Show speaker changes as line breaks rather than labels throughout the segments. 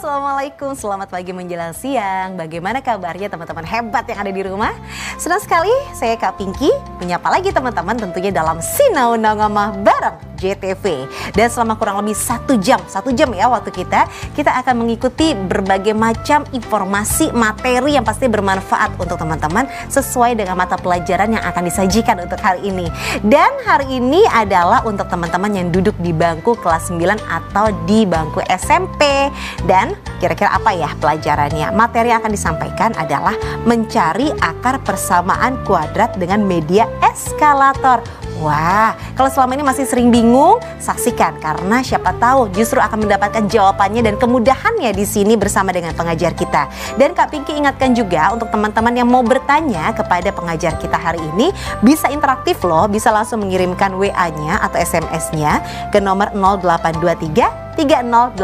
Assalamualaikum, selamat pagi menjelang siang. Bagaimana kabarnya teman-teman hebat yang ada di rumah? Senang sekali saya Kak Pinky menyapa lagi teman-teman tentunya dalam Sinau Nongomah bareng JTV. Dan selama kurang lebih satu jam ya waktu kita akan mengikuti berbagai macam informasi materi yang pasti bermanfaat untuk teman-teman sesuai dengan mata pelajaran yang akan disajikan untuk hari ini. Dan hari ini adalah untuk teman-teman yang duduk di bangku kelas 9 atau di bangku SMP. Dan kira-kira apa ya pelajarannya? Materi yang akan disampaikan adalah mencari akar persamaan kuadrat dengan media eskalator. Wah, kalau selama ini masih sering bingung, saksikan karena siapa tahu justru akan mendapatkan jawabannya dan kemudahannya di sini bersama dengan pengajar kita. Dan Kak Pinky ingatkan juga untuk teman-teman yang mau bertanya kepada pengajar kita hari ini, bisa interaktif loh, bisa langsung mengirimkan WA-nya atau SMS-nya ke nomor 0823 3089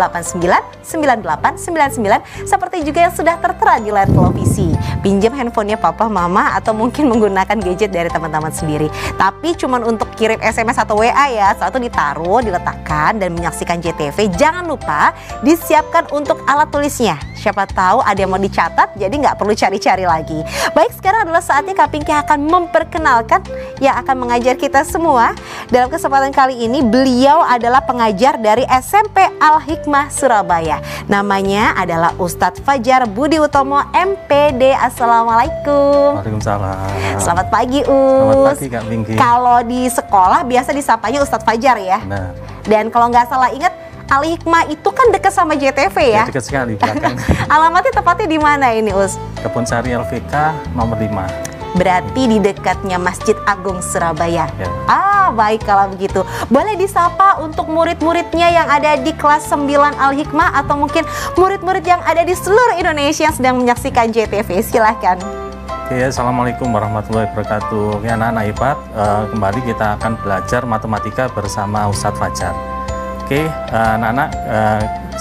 9899 seperti juga yang sudah tertera di layar televisi. Pinjam handphonenya papa, mama, atau mungkin menggunakan gadget dari teman-teman sendiri. Tapi cuman untuk kirim SMS atau WA ya, saat itu ditaruh, diletakkan dan menyaksikan JTV. Jangan lupa disiapkan untuk alat tulisnya. Siapa tahu ada yang mau dicatat, jadi nggak perlu cari-cari lagi. Baik, sekarang adalah saatnya Kak Pinky akan memperkenalkan yang akan mengajar kita semua. Dalam kesempatan kali ini, beliau adalah pengajar dari SMP Al-Hikmah Surabaya. Namanya adalah Ustadz Fajar Budi Utomo, MPD. Assalamualaikum.
Waalaikumsalam.
Selamat pagi,
Selamat pagi Kak Pinky.
Kalau di sekolah biasa disapanya Ustadz Fajar ya.
Nah.
Dan kalau nggak salah ingat, Al-Hikmah itu kan dekat sama JTV ya?
Dekat sekali belakang.
Alamatnya tepatnya di mana ini, Us?
Kebun Sari LVK nomor 5.
Berarti di dekatnya Masjid Agung Surabaya.
Ya.
Ah, baik kalau begitu. Boleh disapa untuk murid-muridnya yang ada di kelas 9 Al-Hikmah atau mungkin murid-murid yang ada di seluruh Indonesia yang sedang menyaksikan JTV. Silahkan.
Oke, Assalamualaikum warahmatullahi wabarakatuh. Ya, anak-anak hebat, kembali kita akan belajar matematika bersama Ustadz Fajar. Oke, anak-anak,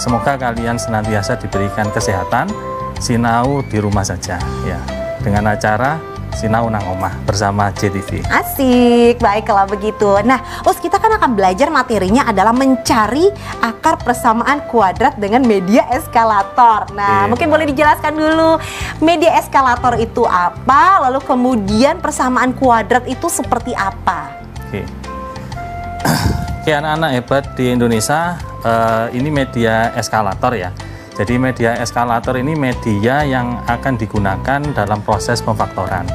semoga kalian senantiasa diberikan kesehatan, sinau di rumah saja ya, dengan acara Sinau Nongomah bersama JTV.
Asik, baik kalau begitu. Nah, Us, kita kan akan belajar materinya adalah mencari akar persamaan kuadrat dengan media eskalator. Nah, mungkin boleh dijelaskan dulu media eskalator itu apa, lalu kemudian persamaan kuadrat itu seperti apa?
Oke. Oke, anak-anak hebat di Indonesia, ini media eskalator ya. Jadi media eskalator ini media yang akan digunakan dalam proses pemfaktoran.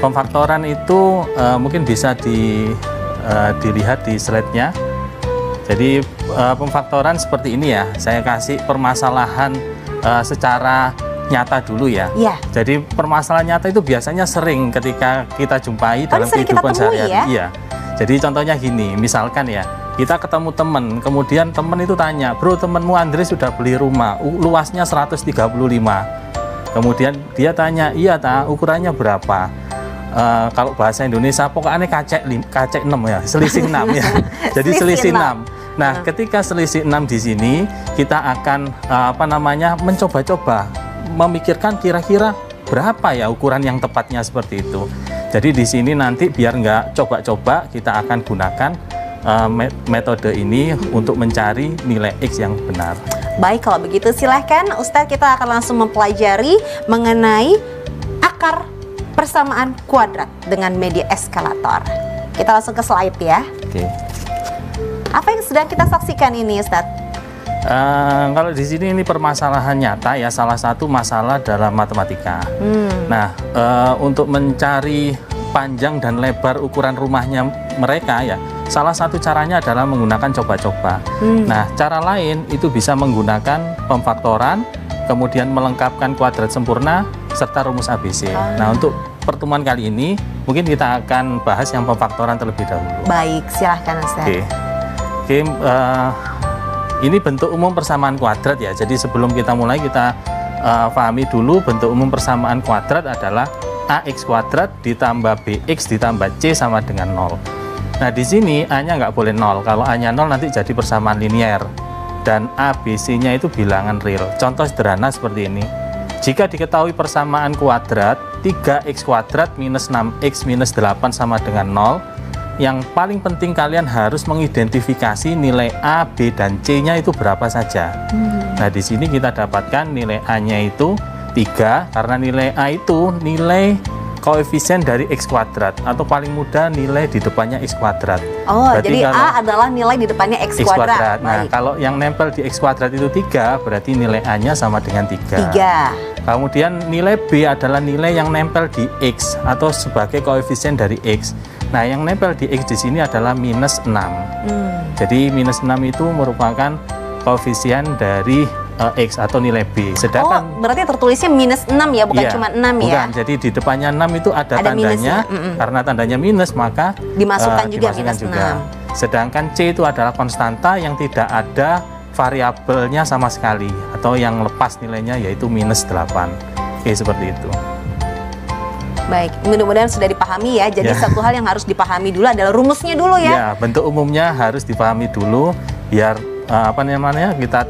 Pemfaktoran itu mungkin bisa dilihat di slide-nya. Jadi pemfaktoran seperti ini ya. Saya kasih permasalahan secara nyata dulu ya.
Iya.
Jadi permasalahan nyata itu biasanya sering ketika kita jumpai dalam kehidupan sehari-hari.
Ya?
Iya. Jadi contohnya gini, misalkan ya, kita ketemu temen, kemudian temen itu tanya, bro, temenmu Andre sudah beli rumah, luasnya 135. Kemudian dia tanya, iya ta, ukurannya berapa? Kalau bahasa Indonesia, pokoknya kacek 6 ya, selisih 6 ya. Jadi selisih 6. Nah, ketika selisih 6 di sini, kita akan mencoba-coba memikirkan kira-kira berapa ya ukuran yang tepatnya seperti itu. Jadi di sini nanti biar nggak coba-coba, kita akan gunakan metode ini untuk mencari nilai X yang benar.
Baik kalau begitu silahkan Ustadz, kita akan langsung mempelajari mengenai akar persamaan kuadrat dengan media eskalator. Kita langsung ke slide ya.
Oke.
Apa yang sedang kita saksikan ini Ustadz?
Kalau di sini ini permasalahan nyata ya, salah satu masalah dalam matematika. Nah, untuk mencari panjang dan lebar ukuran rumahnya mereka ya, salah satu caranya adalah menggunakan coba-coba. Nah, cara lain itu bisa menggunakan pemfaktoran, kemudian melengkapkan kuadrat sempurna serta rumus ABC. Nah, untuk pertemuan kali ini mungkin kita akan bahas yang pemfaktoran terlebih dahulu.
Baik, silahkan Ustadz.
Oke. Ini bentuk umum persamaan kuadrat ya. Jadi sebelum kita mulai, kita pahami dulu bentuk umum persamaan kuadrat adalah AX kuadrat ditambah BX ditambah C sama dengan 0. Nah, di sini A-nya nggak boleh 0. Kalau A-nya 0 nanti jadi persamaan linier. Dan ABC-nya itu bilangan real. Contoh sederhana seperti ini. Jika diketahui persamaan kuadrat 3X kuadrat minus 6X minus 8 sama dengan 0, yang paling penting kalian harus mengidentifikasi nilai A, B, dan C-nya itu berapa saja. Nah, di sini kita dapatkan nilai A-nya itu 3, karena nilai A itu nilai koefisien dari X kuadrat, atau paling mudah nilai di depannya X kuadrat.
Oh, berarti jadi A adalah nilai di depannya X kuadrat.
Nah, kalau yang nempel di X kuadrat itu 3, berarti nilai A-nya sama dengan 3. Kemudian nilai B adalah nilai yang nempel di X, atau sebagai koefisien dari X. Nah, yang nempel di X di sini adalah minus 6. Jadi minus 6 itu merupakan koefisien dari X atau nilai B.
Sedangkan berarti tertulisnya minus 6 ya, bukan
iya,
cuma 6 ya?
Bukan, jadi di depannya 6 itu ada tandanya, karena tandanya minus maka
dimasukkan juga minus 6.
Sedangkan C itu adalah konstanta yang tidak ada variabelnya sama sekali, atau yang lepas nilainya, yaitu minus 8. Oke, seperti itu.
Baik, mudah-mudahan sudah dipahami ya. Jadi satu hal yang harus dipahami dulu adalah rumusnya dulu ya.
Ya, bentuk umumnya harus dipahami dulu, biar kita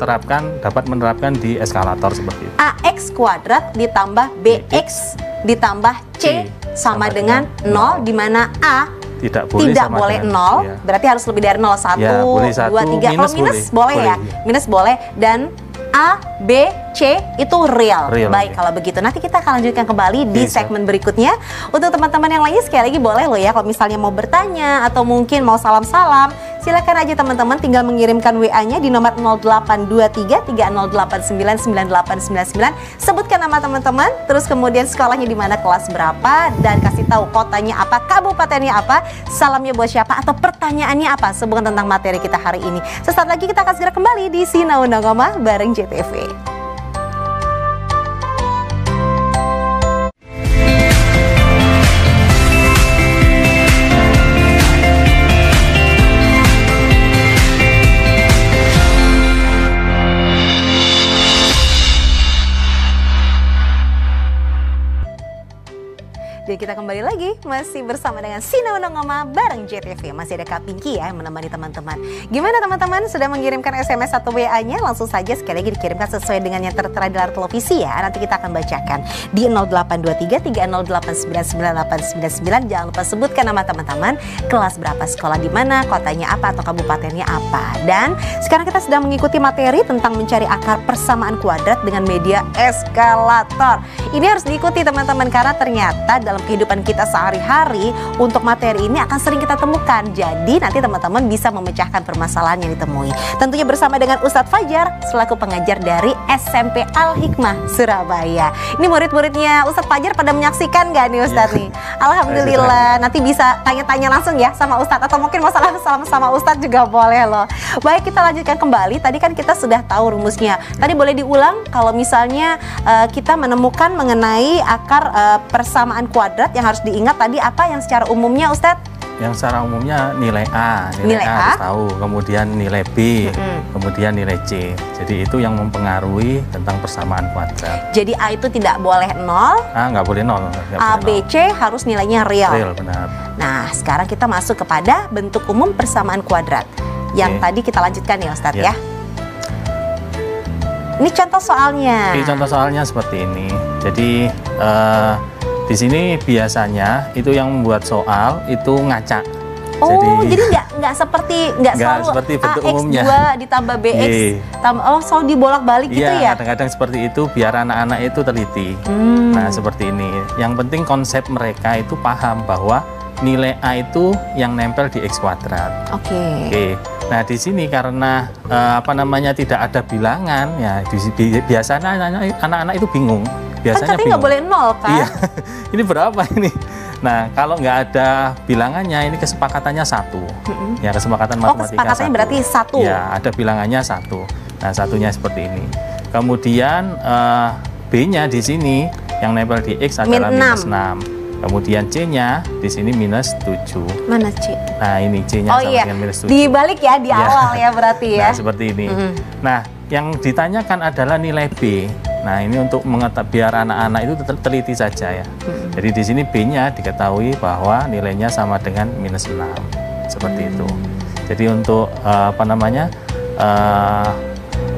dapat menerapkan di eskalator seperti itu.
AX kuadrat ditambah BX ditambah C sama dengan 0, di mana A tidak boleh 0, berarti harus lebih dari 0, 1, 2, 3. Kalau minus boleh ya, minus boleh, dan A, B, C itu real. Baik, kalau begitu nanti kita akan lanjutkan kembali di segmen berikutnya. Untuk teman-teman yang lainnya sekali lagi boleh loh ya, kalau misalnya mau bertanya atau mungkin mau salam-salam, silakan aja teman-teman tinggal mengirimkan WA-nya di nomor 082330899899. Sebutkan nama teman-teman, terus kemudian sekolahnya di mana, kelas berapa, dan kasih tahu kotanya apa, kabupatennya apa, salamnya buat siapa, atau pertanyaannya apa, sebutkan tentang materi kita hari ini. Sesaat lagi kita akan segera kembali di Sinau Nongoma bareng JTV. Jadi kita kembali lagi masih bersama dengan Sinau Nongoma bareng JTV. Masih ada Kak Pinky ya yang menemani teman-teman. Gimana teman-teman, sudah mengirimkan SMS atau WA-nya? Langsung saja sekali lagi dikirimkan sesuai dengan yang tertera di layar televisi ya. Nanti kita akan bacakan di 082330899899. Jangan lupa sebutkan nama teman-teman, kelas berapa, sekolah di mana, kotanya apa, atau kabupatennya apa. Dan sekarang kita sedang mengikuti materi tentang mencari akar persamaan kuadrat dengan media eskalator. Ini harus diikuti teman-teman, karena ternyata dalam kehidupan kita sehari-hari untuk materi ini akan sering kita temukan. Jadi nanti teman-teman bisa memecahkan permasalahan yang ditemui. Tentunya bersama dengan Ustadz Fajar selaku pengajar dari SMP Al-Hikmah Surabaya. Ini murid-muridnya Ustadz Fajar pada menyaksikan nggak nih Ustadz nih? Alhamdulillah. Nanti bisa tanya-tanya langsung ya sama Ustadz, atau mungkin mau salam sama Ustadz juga boleh loh. Baik, kita lanjutkan kembali. Tadi kan kita sudah tahu rumusnya. Tadi boleh diulang kalau misalnya kita menemukan mengenai akar persamaan kuadrat, yang harus diingat tadi apa yang secara umumnya Ustadz?
Yang secara umumnya nilai A, nilai A harus tahu, kemudian nilai B, kemudian nilai C. Jadi itu yang mempengaruhi tentang persamaan kuadrat.
Jadi A itu tidak boleh 0.
A nggak boleh 0.
A, B, C harus nilainya real.
Real, benar. Nah,
sekarang kita masuk kepada bentuk umum persamaan kuadrat. Yang tadi kita lanjutkan ya Ustadz ya. Ini contoh soalnya.
Ini contoh soalnya seperti ini. Jadi di sini biasanya itu yang membuat soal itu ngacak.
Oh, jadi nggak selalu
seperti bentuk umumnya.
AX2 ditambah BX selalu dibolak-balik gitu ya?
Iya, kadang-kadang seperti itu biar anak-anak itu teliti. Nah, seperti ini. Yang penting konsep mereka itu paham bahwa nilai A itu yang nempel di X kuadrat. Oke. Nah, di sini karena tidak ada bilangan ya, biasanya anak-anak itu bingung. Biasanya
kan nggak boleh 0 kan?
Iya. Ini berapa ini? Nah, kalau nggak ada bilangannya, ini kesepakatannya 1. Ya, kesepakatan matematika 1.
Kesepakatannya berarti 1.
Ya, ada bilangannya 1. Nah, satunya seperti ini. Kemudian B-nya di sini yang nempel di X adalah minus 6. Kemudian C-nya di sini minus 7.
Mana C?
Nah, ini C-nya sama dengan minus 7.
Dibalik ya di awal ya berarti ya.
Nah, seperti ini. Nah, yang ditanyakan adalah nilai B. Nah, ini untuk biar anak-anak itu teliti saja ya. Jadi di sini B-nya diketahui bahwa nilainya sama dengan minus 6. Seperti itu. Jadi untuk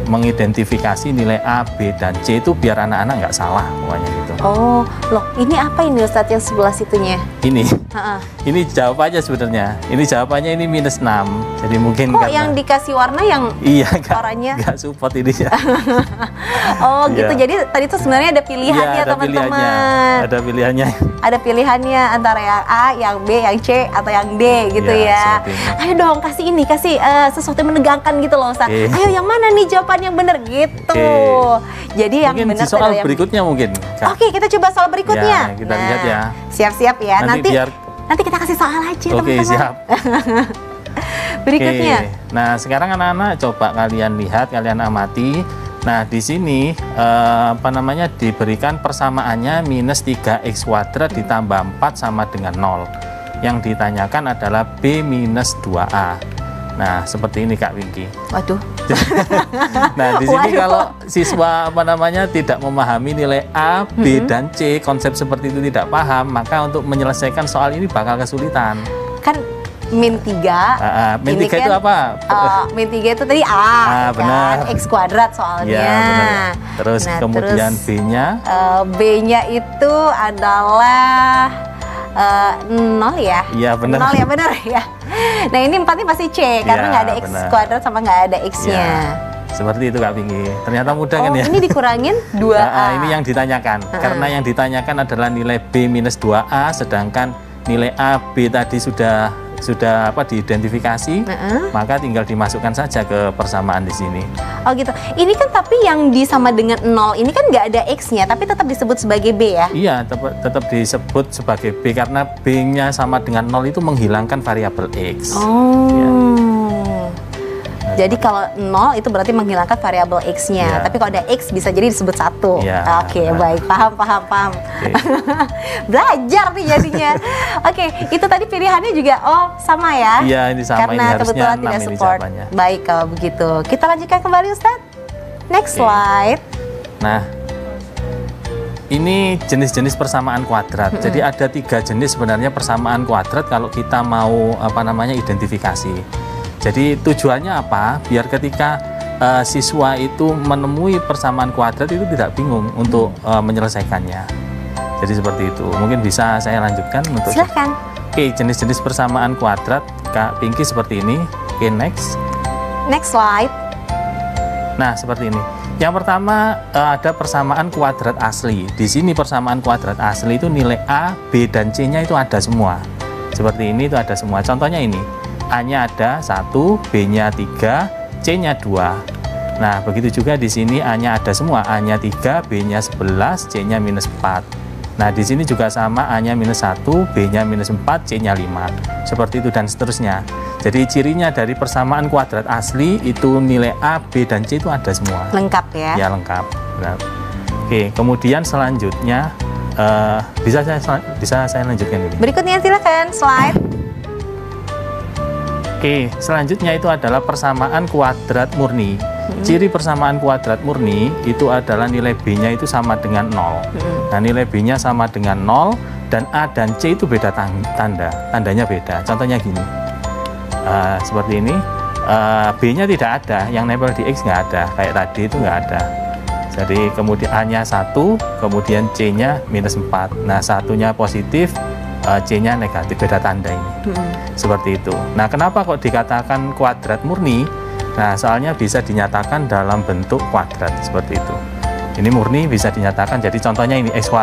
mengidentifikasi nilai A, B, dan C itu biar anak-anak nggak salah pokoknya gitu.
Oh, loh ini apa ini Ustadz yang sebelah situnya?
Ini,
Ha-ha.
ini jawabannya sebenarnya. Ini jawabannya ini -6. Jadi mungkin
Kok
karena
yang dikasih warna yang
iya
oranye?
nggak support ini ya.
Oh gitu,
Iya.
jadi tadi tuh sebenarnya ada pilihannya
Iya, ada
teman-teman.
pilihannya. Ada pilihannya.
Ada pilihannya antara yang A, yang B, yang C, atau yang D gitu
Iya,
ya.
seperti ini.
Ayo dong kasih sesuatu yang menegangkan gitu loh Ustaz.
Oke.
Ayo yang mana nih jawaban yang benar gitu.
Oke.
Jadi yang
Mungkin
benar
di soal
adalah yang...
berikutnya mungkin. Kak.
Oke, kita coba soal berikutnya.
Ya, kita lihat ya.
Siap-siap ya.
Nanti biar
Nanti kita kasih soal aja
oke,
teman-teman.
siap.
Berikutnya.
Oke. Nah, sekarang anak-anak coba kalian lihat, kalian amati. Nah, di sini diberikan persamaannya -3x² ditambah 4 sama dengan 0. Yang ditanyakan adalah B-2A. Nah, seperti ini Kak Winky.
Waduh.
Nah, di sini
Waduh.
kalau siswa tidak memahami nilai A, B, dan C, konsep seperti itu tidak paham, maka untuk menyelesaikan soal ini bakal kesulitan.
Kan -3.
-3 itu apa?
-3 itu tadi A,
benar.
kan? X² soalnya.
Ya, benar. Terus
Nah,
kemudian
terus,
B-nya
B-nya itu adalah 0 ya?
Iya, benar.
0 ya, benar ya. Nah ini 4-nya pasti C, karena
Iya,
nggak ada X² sama nggak ada X-nya.
Ya, seperti itu Kak Pinky. Ternyata mudah kan ya?
Ini dikurangin 2A.
Ini yang ditanyakan. Karena yang ditanyakan adalah nilai B-2A, sedangkan nilai A, B tadi sudah diidentifikasi, maka tinggal dimasukkan saja ke persamaan di sini.
Oh gitu. Ini kan tapi yang disama dengan 0 ini kan nggak ada X-nya, tapi tetap disebut sebagai B ya?
Iya, tetap disebut sebagai B karena B-nya sama dengan 0 itu menghilangkan variabel X.
Oh.
Ya.
Jadi kalau 0 itu berarti menghilangkan variabel X-nya.
Ya.
Tapi kalau ada X bisa jadi disebut 1.
Ya,
Oke,
benar.
baik. Paham.
Oke.
Belajar nih jadinya. Oke, itu tadi pilihannya juga sama ya?
Iya, ini sama.
Karena
ini harusnya
kebetulan
6
tidak
ini
support.
jawabannya.
Baik kalau begitu. Kita lanjutkan kembali Ustadz. Next
Oke.
slide.
Nah, ini jenis-jenis persamaan kuadrat. Jadi ada 3 jenis sebenarnya persamaan kuadrat kalau kita mau identifikasi. Jadi tujuannya apa? Biar ketika siswa itu menemui persamaan kuadrat itu tidak bingung untuk menyelesaikannya. Jadi seperti itu. Mungkin bisa saya lanjutkan untuk.
Silahkan.
Oke, jenis-jenis persamaan kuadrat Kak Pinky seperti ini. Oke, next.
Next slide.
Nah, seperti ini. Yang pertama ada persamaan kuadrat asli. Di sini persamaan kuadrat asli itu nilai A, B, dan C-nya itu ada semua. Seperti ini itu ada semua. Contohnya ini. A-nya ada 1, B-nya 3, C-nya 2. Nah, begitu juga di sini A-nya ada semua. A-nya 3, B-nya 11, C-nya -4. Nah, di sini juga sama, A-nya -1, B-nya -4, C-nya 5. Seperti itu dan seterusnya. Jadi cirinya dari persamaan kuadrat asli itu nilai A, B, dan C itu ada semua.
Lengkap ya?
Ya, lengkap. Benar. Oke, kemudian selanjutnya bisa saya lanjutkan ini.
Berikutnya silakan slide.
Oke, selanjutnya itu adalah persamaan kuadrat murni. Ciri persamaan kuadrat murni itu adalah nilai B-nya itu sama dengan 0. Nah, nilai B-nya sama dengan 0 dan A dan C itu beda tanda. Tandanya beda. Contohnya gini. Seperti ini. B-nya tidak ada, yang nempel di X nggak ada. Kayak tadi itu nggak ada. Jadi kemudian A-nya 1, kemudian C-nya -4. Nah, satunya positif, C-nya negatif, beda tanda ini. Seperti itu. Nah, kenapa kok dikatakan kuadrat murni? Nah, soalnya bisa dinyatakan dalam bentuk kuadrat seperti itu. Ini murni bisa dinyatakan. Jadi contohnya ini X²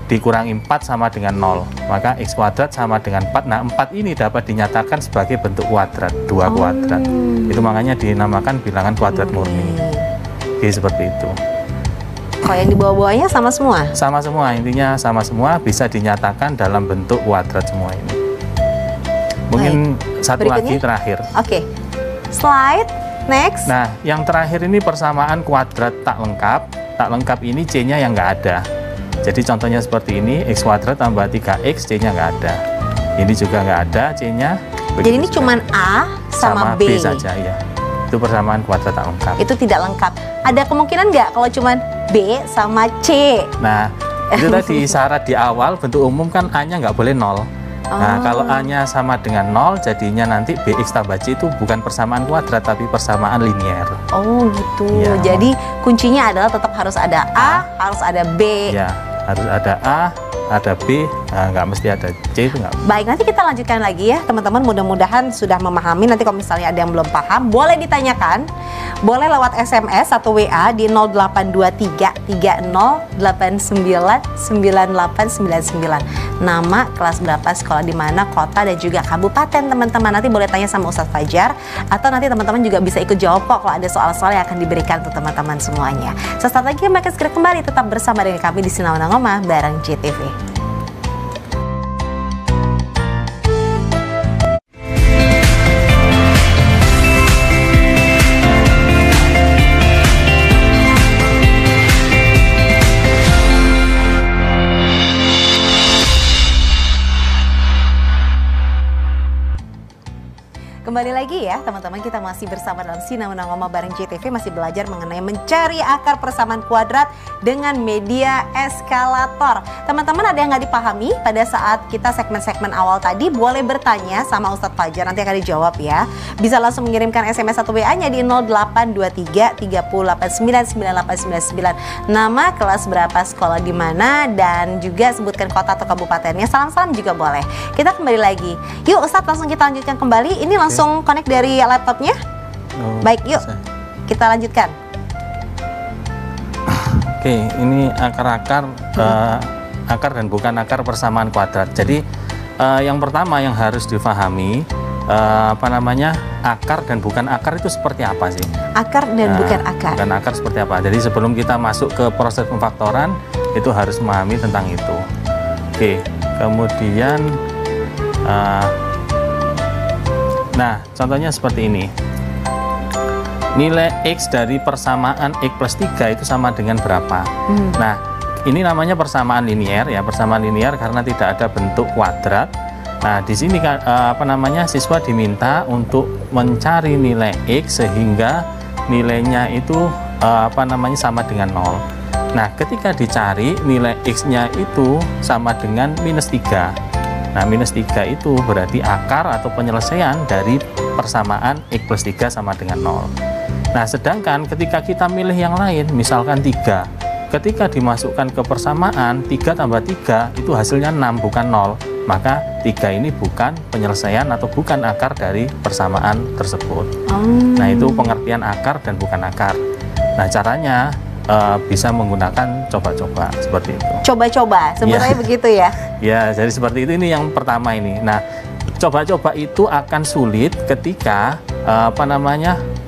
dikurangi 4 sama dengan 0. Maka X² sama dengan 4. Nah, 4 ini dapat dinyatakan sebagai bentuk kuadrat, 2 kuadrat. Itu makanya dinamakan bilangan kuadrat murni. Oke, seperti itu.
Kalau yang di bawah-bawahnya sama semua?
Sama semua, intinya sama semua, bisa dinyatakan dalam bentuk kuadrat semua ini. Mungkin satu lagi terakhir.
Oke. Slide next.
Nah, yang terakhir ini persamaan kuadrat tak lengkap. Tak lengkap ini C-nya yang nggak ada. Jadi contohnya seperti ini, X² tambah 3X, C-nya nggak ada. Ini juga nggak ada, C-nya.
Jadi ini cuma A sama B
saja ya. Itu persamaan kuadrat tak lengkap.
Itu tidak lengkap. Ada kemungkinan nggak kalau cuma B sama C?
Nah, itu tadi syarat di awal bentuk umum kan A-nya nggak boleh 0. Nah, kalau A-nya sama dengan 0, jadinya nanti BX tambah C itu bukan persamaan kuadrat, tapi persamaan linier.
Oh gitu.
Ya.
Jadi kuncinya adalah tetap harus ada A, harus ada B.
Ya, harus ada A, ada B, nah, nggak mesti ada C, itu nggak.
Baik, nanti kita lanjutkan lagi ya teman-teman. Mudah-mudahan sudah memahami. Nanti kalau misalnya ada yang belum paham, boleh ditanyakan. Boleh lewat SMS atau WA di 0823 3089 9899. Nama, kelas berapa, sekolah di mana, kota dan juga kabupaten teman-teman. Nanti boleh tanya sama Ustadz Fajar, atau nanti teman-teman juga bisa ikut jawab kok kalau ada soal-soal yang akan diberikan untuk teman-teman semuanya. Sesaat lagi kami akan segera kembali, tetap bersama dengan kami di Sinau Nangoma bareng JTV. Kembali lagi ya teman-teman, kita masih bersama dalam Sinau Nangoma bareng JTV, masih belajar mengenai mencari akar persamaan kuadrat dengan media eskalator. Teman-teman, ada yang nggak dipahami pada saat kita segmen-segmen awal tadi, boleh bertanya sama Ustadz Fajar, nanti akan dijawab ya. Bisa langsung mengirimkan SMS atau WA-nya di 0823 3089 9899. Nama, kelas berapa, sekolah di mana, dan juga sebutkan kota atau kabupatennya. Salam-salam juga boleh. Kita kembali lagi. Yuk Ustadz, langsung kita lanjutkan kembali. Ini langsung connect dari laptopnya. Baik, yuk kita lanjutkan.
Oke, ini akar-akar akar dan bukan akar persamaan kuadrat. Jadi yang pertama yang harus difahami akar dan bukan akar itu seperti apa sih?
Akar dan bukan akar.
Bukan akar seperti apa? Jadi sebelum kita masuk ke proses pemfaktoran itu harus memahami tentang itu. Oke, kemudian nah, contohnya seperti ini. Nilai X dari persamaan X plus 3 itu sama dengan berapa? Nah, ini namanya persamaan linier ya, persamaan linier karena tidak ada bentuk kuadrat. Nah, di sini siswa diminta untuk mencari nilai X sehingga nilainya itu sama dengan 0. Nah, ketika dicari nilai X-nya itu sama dengan minus 3. Nah, minus 3 itu berarti akar atau penyelesaian dari persamaan X plus 3 sama dengan 0. Nah, sedangkan ketika kita milih yang lain, misalkan 3, ketika dimasukkan ke persamaan 3 tambah 3 itu hasilnya 6 bukan 0, maka 3 ini bukan penyelesaian atau bukan akar dari persamaan tersebut. Nah, itu pengertian akar dan bukan akar. Nah, caranya bisa menggunakan coba-coba seperti itu.
Coba-coba, sebenarnya begitu ya?
Ya, jadi seperti itu, ini yang pertama ini. Nah, coba-coba itu akan sulit ketika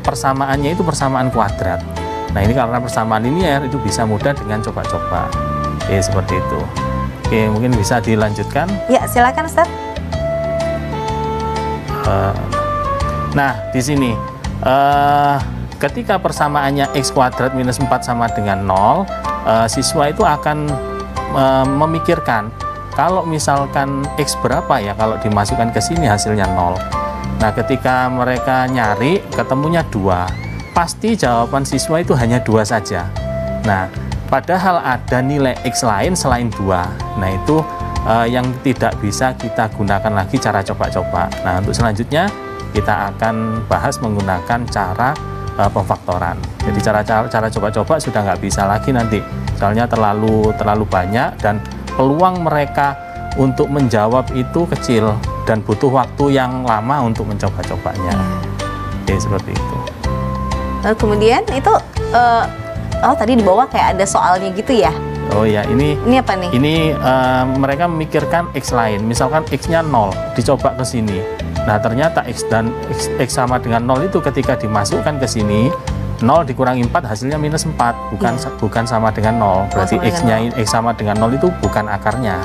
persamaannya itu persamaan kuadrat. Nah, ini karena persamaan linier itu bisa mudah dengan coba-coba. Oke, seperti itu. Oke, mungkin bisa dilanjutkan.
Ya, silakan Ustaz.
Nah, di sini ketika persamaannya X kuadrat minus 4 sama dengan 0, siswa itu akan memikirkan kalau misalkan X berapa ya kalau dimasukkan ke sini hasilnya 0. Nah, ketika mereka nyari ketemunya 2, pasti jawaban siswa itu hanya 2 saja. Nah, padahal ada nilai X lain selain 2. Nah, itu yang tidak bisa kita gunakan lagi cara coba-coba. Nah, untuk selanjutnya kita akan bahas menggunakan cara pemfaktoran. Jadi cara coba-coba sudah nggak bisa lagi nanti, soalnya terlalu banyak dan peluang mereka untuk menjawab itu kecil dan butuh waktu yang lama untuk mencoba-cobanya. Oke, seperti itu.
Kemudian itu tadi di bawah kayak ada soalnya gitu ya?
Oh ya, ini
apa nih?
Ini mereka memikirkan X lain, misalkan X-nya 0, dicoba ke sini. Nah, ternyata X sama dengan 0 itu ketika dimasukkan ke sini, 0 dikurangi 4 hasilnya minus 4, bukan sama dengan 0. Berarti X-nya X sama dengan 0 itu bukan akarnya.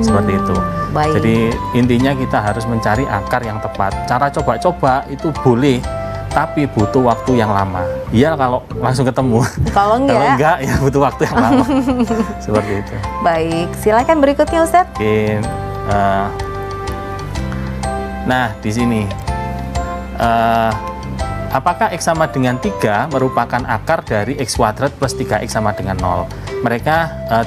Seperti itu.
Baik.
Jadi intinya kita harus mencari akar yang tepat. Cara coba-coba itu boleh, tapi butuh waktu yang lama. Iya kalau langsung ketemu. Kalau enggak ya butuh waktu yang lama. Seperti itu. Baik, silakan berikutnya Ustadz. Oke. Nah, di sini apakah X sama dengan 3 merupakan akar dari X kuadrat plus 3X sama dengan 0? Mereka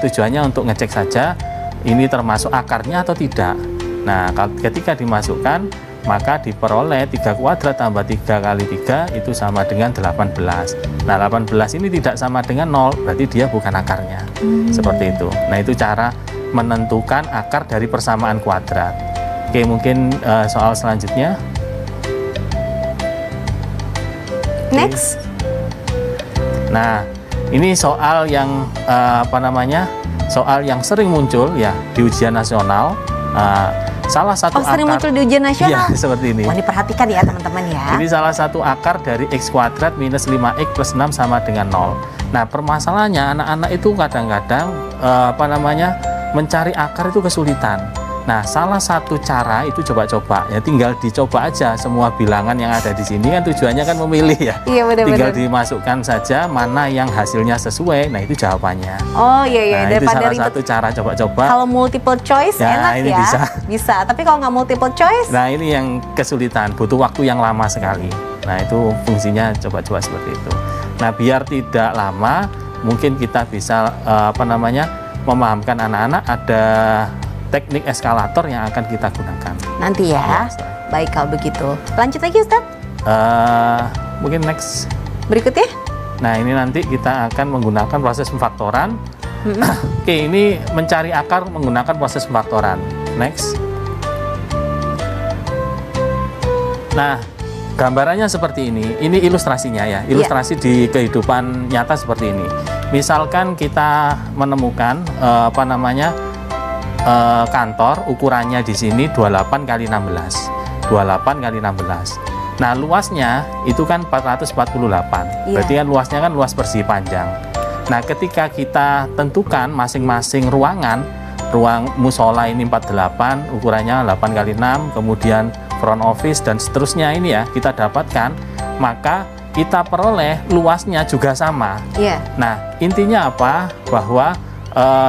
tujuannya untuk ngecek saja ini termasuk akarnya atau tidak. Nah, ketika dimasukkan, maka diperoleh 3 kuadrat tambah 3 kali 3 itu sama dengan 18. Nah, 18 ini tidak sama dengan 0, berarti dia bukan akarnya. Seperti itu. Nah, itu cara menentukan akar dari persamaan kuadrat. Oke, mungkin soal selanjutnya.
Next.
Nah, ini soal yang soal yang sering muncul ya di ujian nasional. Salah satu
sering muncul di ujian nasional.
Iya, seperti ini.
Wah, diperhatikan ya teman-teman ya.
Ini salah satu akar dari x kuadrat minus 5x plus 6 sama dengan 0. Nah, permasalahannya anak-anak itu kadang-kadang mencari akar itu kesulitan. Nah, salah satu cara itu coba-coba ya, tinggal dicoba aja semua bilangan yang ada di sini, kan tujuannya kan memilih ya.
Iya, benar-benar.
Tinggal dimasukkan saja mana yang hasilnya sesuai. Nah, itu jawabannya.
Oh iya iya.
Nah, itu salah satu cara coba-coba.
Kalau multiple choice
ya,
enak
ini
ya. Bisa. Tapi kalau nggak multiple choice.
Nah, ini yang kesulitan, butuh waktu yang lama sekali. Nah, itu fungsinya coba-coba seperti itu. Nah, biar tidak lama, mungkin kita bisa memahamkan anak-anak ada teknik eskalator yang akan kita gunakan
nanti ya. Baik kalau begitu. Lanjut lagi Ustaz.
Mungkin next.
Berikutnya.
Nah, ini nanti kita akan menggunakan proses pemfaktoran. Oke, ini mencari akar menggunakan proses pemfaktoran. Next. Nah, gambarannya seperti ini. Ini ilustrasinya ya. Ilustrasi di kehidupan nyata seperti ini. Misalkan kita menemukan kantor, ukurannya di sini 28 kali 16. 28 kali 16. Nah, luasnya itu kan 448. Berarti kan luasnya kan luas persegi panjang. Nah, ketika kita tentukan masing-masing ruangan, ruang musola ini 48, ukurannya 8 kali 6, kemudian front office dan seterusnya ini ya, kita dapatkan, maka kita peroleh luasnya juga sama. Nah, intinya apa? Bahwa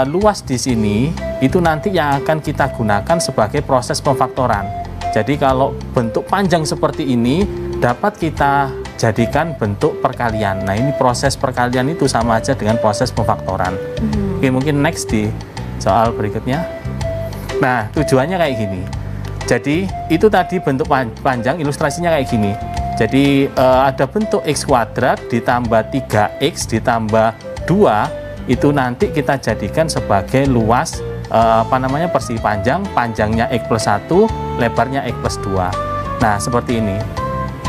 luas di sini itu nanti yang akan kita gunakan sebagai proses pemfaktoran. Jadi kalau bentuk panjang seperti ini dapat kita jadikan bentuk perkalian. Nah, ini proses perkalian itu sama aja dengan proses pemfaktoran. Oke, mungkin next di soal berikutnya. Nah, tujuannya kayak gini. Jadi itu tadi bentuk panjang, ilustrasinya kayak gini. Jadi ada bentuk x kuadrat ditambah 3x ditambah 2, itu nanti kita jadikan sebagai luas persegi panjang, panjangnya x plus 1, lebarnya x plus 2. Nah, seperti ini.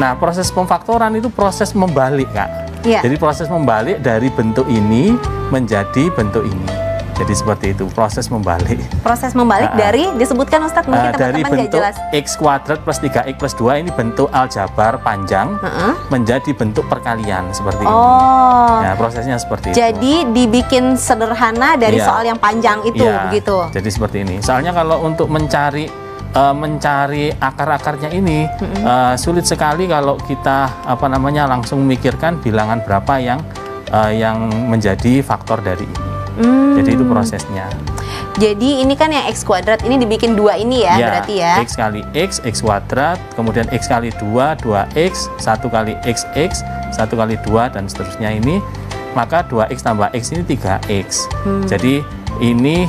Nah, proses pemfaktoran itu proses membalik, Kak. Jadi proses membalik dari bentuk ini menjadi bentuk ini. Jadi seperti itu, proses membalik. Proses membalik dari, disebutkan Ustadz, mungkin teman-teman nggak jelas. Dari bentuk x kuadrat plus 3x plus 2, ini bentuk aljabar panjang, menjadi bentuk perkalian, seperti ini. Ya, prosesnya seperti itu. Jadi dibikin sederhana dari soal yang panjang itu, begitu. Jadi seperti ini. Soalnya kalau untuk mencari akar-akarnya ini, sulit sekali kalau kita langsung memikirkan bilangan berapa yang menjadi faktor dari ini. Jadi itu prosesnya. Jadi ini kan yang x kuadrat ini dibikin 2 ini ya, berarti ya. X kali x kuadrat, kemudian x kali 2, 2x, 1 kali x, 1 kali 2 dan seterusnya ini. Maka 2x tambah x ini 3x. Jadi ini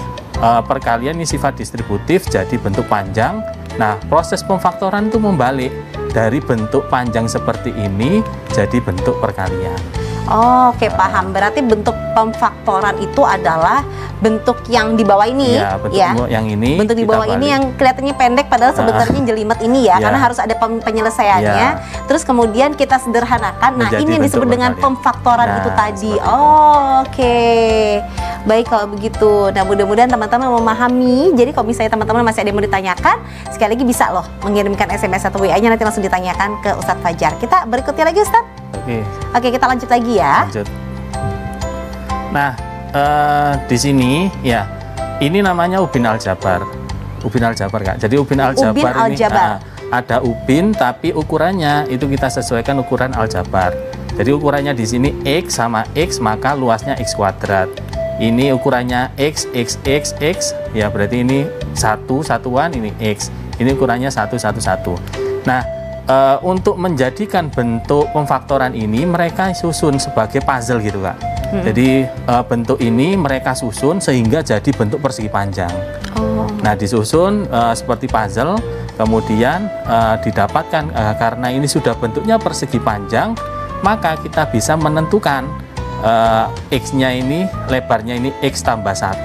perkalian ini sifat distributif jadi bentuk panjang. Nah, proses pemfaktoran itu membalik dari bentuk panjang seperti ini jadi bentuk perkalian. Oke, paham. Berarti bentuk pemfaktoran itu adalah bentuk yang di bawah ini, bentuk yang ini. Bentuk di bawah ini yang kelihatannya pendek padahal sebenarnya jelimet ini ya, karena harus ada penyelesaiannya. Terus kemudian kita sederhanakan. Nah, ini yang disebut dengan pemfaktoran itu tadi. Oke. Baik kalau begitu. Nah, mudah-mudahan teman-teman memahami. Jadi kalau misalnya teman-teman masih ada yang mau ditanyakan, sekali lagi bisa loh mengirimkan SMS atau WA-nya, nanti langsung ditanyakan ke Ustadz Fajar. Kita berikutnya lagi Ustadz. Oke, kita lanjut lagi ya. Nah, di sini ya, ini namanya ubin aljabar. Ubin aljabar, Kak. Jadi ubin aljabar ini ada ubin, tapi ukurannya itu kita sesuaikan ukuran aljabar. Jadi ukurannya di sini x sama x, maka luasnya x kuadrat. Ini ukurannya x, ya berarti ini satuan, ini x. Ini ukurannya 1, 1, 1. Nah, untuk menjadikan bentuk pemfaktoran ini mereka susun sebagai puzzle gitu, Kak. Jadi bentuk ini mereka susun sehingga jadi bentuk persegi panjang. Nah, disusun seperti puzzle, kemudian didapatkan karena ini sudah bentuknya persegi panjang, maka kita bisa menentukan X-nya ini, lebarnya ini X tambah 1,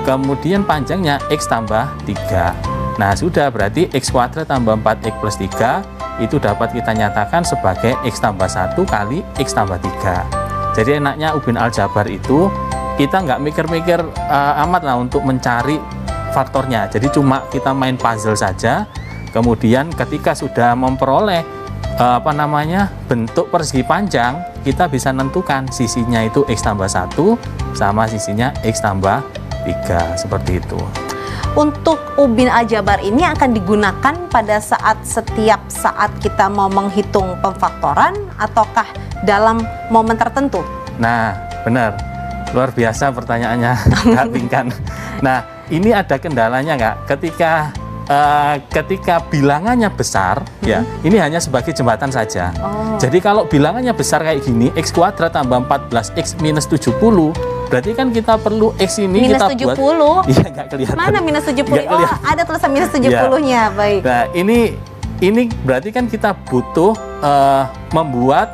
kemudian panjangnya X tambah 3. Nah, sudah berarti X kuadrat tambah 4X plus 3 itu dapat kita nyatakan sebagai X tambah 1 kali X tambah 3. Jadi enaknya Ubin Aljabar itu kita nggak mikir-mikir amat lah untuk mencari faktornya. Jadi cuma kita main puzzle saja. Kemudian ketika sudah memperoleh bentuk persegi panjang, kita bisa menentukan sisinya itu X tambah 1 sama sisinya X tambah 3 seperti itu.
Untuk Ubin Aljabar ini akan digunakan pada setiap saat kita mau menghitung pemfaktoran ataukah dalam momen tertentu?
Nah, benar. Luar biasa pertanyaannya, Kak Pinkan. Nah, ini ada kendalanya, Kak. Ketika bilangannya besar, ya, ini hanya sebagai jembatan saja. Jadi kalau bilangannya besar kayak gini, X kuadrat tambah 14X minus 70, berarti kan kita perlu X ini
minus
kita
70.
buat. Iya, nggak kelihatan.
Mana minus 70? Oh, ada tulisan minus 70-nya. Baik.
Nah, ini berarti kan kita butuh membuat